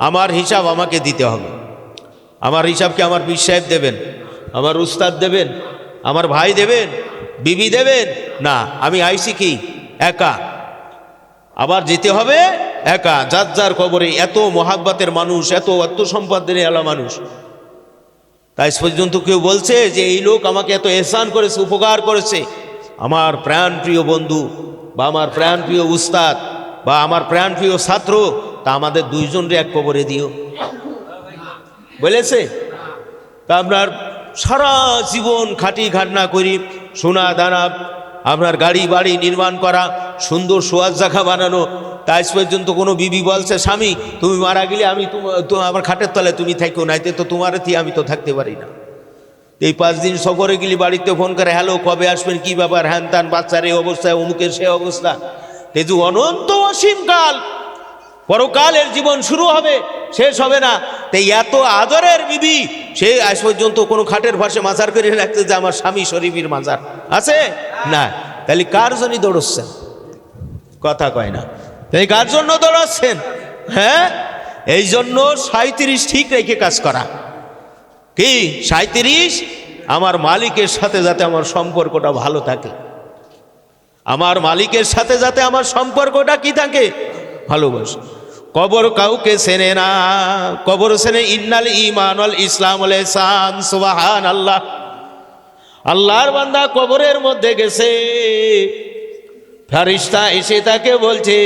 আমার হিসাব আমাকে দিতে হবে। আমার হিসাব কি আমার পীর সাহেব দেবেন, আমার উস্তাদ দেবেন, আমার ভাই দেবেন, বিবি দেবেন? না, আমি আইছি কি একা, আবার যেতে হবে একা, যার যার কবরে। এত মহাব্বতের মানুষ, এত আত্মসম্পদের এলা মানুষ, তাই পর্যন্ত কেউ বলছে যে এই লোক আমাকে এত এহসান করেছে, উপকার করেছে, আমার প্রাণ প্রিয় বন্ধু বা আমার প্রাণ প্রিয় উস্তাদ বা আমার প্রাণ প্রিয় ছাত্র, তা আমাদের দুইজনরে এক কবরে দিও বলেছে। তা আপনার সারা জীবন খাটি খাটনা করি, সোনা দানা, আপনার গাড়ি বাড়ি নির্মাণ করা, সুন্দর সোয়াজ জায়গা বানানো, তাই পর্যন্ত কোনো বিবি বলছে স্বামী তুমি মারা গেলে আমি আমার খাটের তলায় তুমি থাকো, নাইতে তো তোমার থি আমি তো থাকতে পারি না। এই 5 দিন সফরে গেলি বাড়িতে ফোন করে, হ্যালো কবে আসবেন, কি ব্যাপার, হ্যান ত্যান, বাচ্চার এই অবস্থায়, অমুকের সে অবস্থা। তেজু অনন্ত অসীমকাল পরকালের জীবন শুরু হবে, শেষ হবে না। তাই এত আদরের বিবি সে আজ পর্যন্ত কোনো খাটের পাশে মাজার করে রাখতে যে আমার স্বামী শরীফের মাজার আছে না। তাহলে কার জন্য দৌড়চ্ছেন? কথা কয় না। তাই কার জন্য দৌড়াচ্ছেন? হ্যাঁ, এই জন্য 37 ঠিক রেখে কাজ করা। কি 37? আমার মালিকের সাথে যাতে আমার সম্পর্কটা ভালো থাকে, আমার মালিকের সাথে যাতে আমার সম্পর্কটা কি থাকে, ভালোবাসা। কবর কাউকে চেনে না, কবর চেনে ইন্নাল ঈমান ওয়াল ইসলাম ওয়াল ইহসান। সুবহানাল্লাহ। আল্লাহর বান্দা কবরের মধ্যে গেছে, ফেরেশতা এসে তাকে বলছে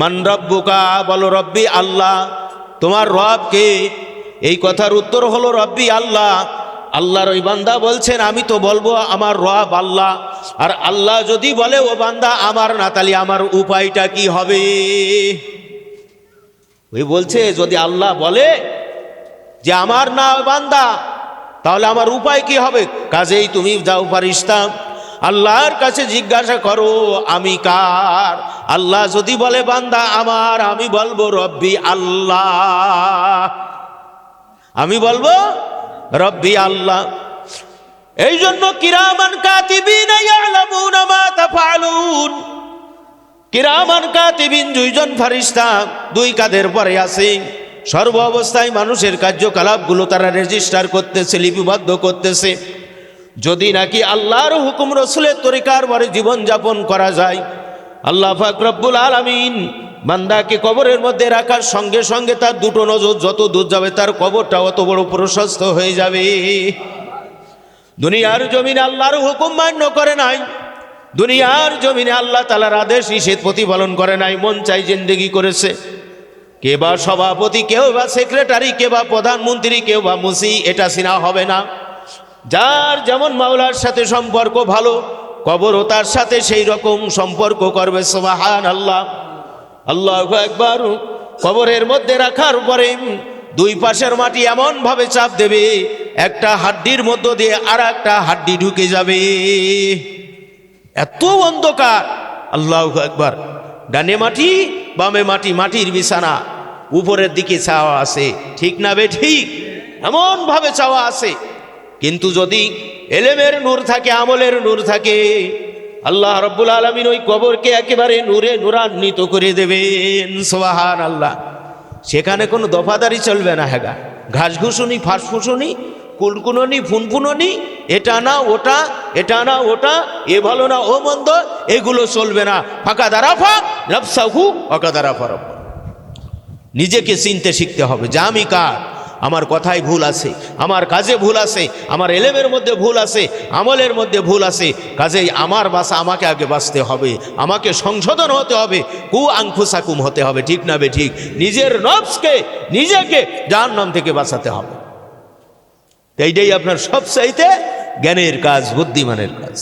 মান রব্বুকা, বলো রব্বি আল্লাহ। তোমার রব কে? এই কথার উত্তর হলো রব্বি আল্লাহ। আল্লাহর ওই বান্দা বলছেন আমি তো বলবো আমার রব আল্লাহ, আর আল্লাহ যদি বলে ও বান্দা আমার না, তাহলে আমার উপায়টা কি হবে? ওই বলছে যদি আল্লাহ বলে যে আমার না বান্দা, তাহলে আমার উপায় কি হবে? কাজেই তুমি যাও ফেরেশতা, আল্লাহর কাছে জিজ্ঞাসা করো আমি কার। আল্লাহ যদি বলে বান্দা আমার, আমি বলবো রব্বি আল্লাহ, আমি বলবো রব্বি আল্লাহ। এই জন্য কিরামান কাতিবিন ইয়ালামুনা মা তাফআলুন, কিরামান কাতিবিন দুইজন ফেরেশতা দুই কাঁধের পরে আছে, সর্ব অবস্থায় মানুষের কার্যকলাপগুলো তারা রেজিস্টার করতেছে, লিপিবদ্ধ করতেছে। যদি নাকি আল্লাহর হুকুম রসুলের তরিকার পরে জীবনযাপন করা যায়, আল্লাহ পাক রব্বুল আলামিন বান্দাকে কবরের মধ্যে রাখার সঙ্গে সঙ্গে তার দুটো নজর যত দূর যাবে তার কবরটা অত বড় প্রশস্ত হয়ে যাবে। দুনিয়ার জমিনে আল্লাহর হুকুম মান্য করে নাই, দুনিয়ার জমিনে আল্লাহ তাআলার আদেশ নিষেধ প্রতিপালন করে নাই, মন চাই জিন্দেগি করেছে। কে বা সভাপতি, কেউ বা সেক্রেটারি, কে বা প্রধানমন্ত্রী, কেউ বা মুসি, এটা সিনা হবে না। যার যেমন মাওলার সাথে সম্পর্ক ভালো, কবরও তার সাথে সেই রকম সম্পর্ক করবে। সুবহানাল্লাহ, আল্লাহু আকবার। কবরের মধ্যে রাখার পরে দুই পাশের মাটি এমন ভাবে চাপ দেবে, একটা হাড্ডির মধ্য দিয়ে আর একটা হাড্ডি ঢুকে যাবে। এত অন্ধকার, আল্লাহু আকবার। ডানে মাটি বামে মাটি, মাটির বিছানা, উপরের দিকে ছাওয়া আছে, ঠিক না বে ঠিক? এমন ভাবে ছাওয়া আছে। কিন্তু যদি এলেমের নূর থাকে, আমলের নূর থাকে, আল্লাহ রাব্বুল আলামিন ওই কবরকে একেবারে নূরে নূরান্বিত করে দেবেন। সুবহানাল্লাহ। সেখানে কোনো দফাদারি চলবে না। হ্যাঁ, ঘাস ঘুষুনি, ফাঁস ফুসুনি, কুলকুননি, ফুনফুননি, এটা না ওটা, এটা না ওটা, এ ভালো না ও মন্দ, এগুলো চলবে না। ফাঁকা দারাফা নফসাহু ফাঁকা দারাফা রব্ব। নিজেকে চিনতে শিখতে হবে যে আমি কার, আমার কথায় ভুল আছে, আমার কাজে ভুল আছে, আমার এলেমের মধ্যে ভুল আছে, আমলের মধ্যে ভুল আছে। কাজেই আমার বাসা আমাকে আগে বাঁচতে হবে, আমাকে সংশোধন হতে হবে, কু আনফুসাকুম হতে হবে, ঠিক না বে ঠিক? নিজের নফসকে, নিজেকে জাহান্নাম থেকে বাঁচাতে হবে। এইটাই আপনার সবচাইতে জ্ঞানের কাজ, বুদ্ধিমানের কাজ।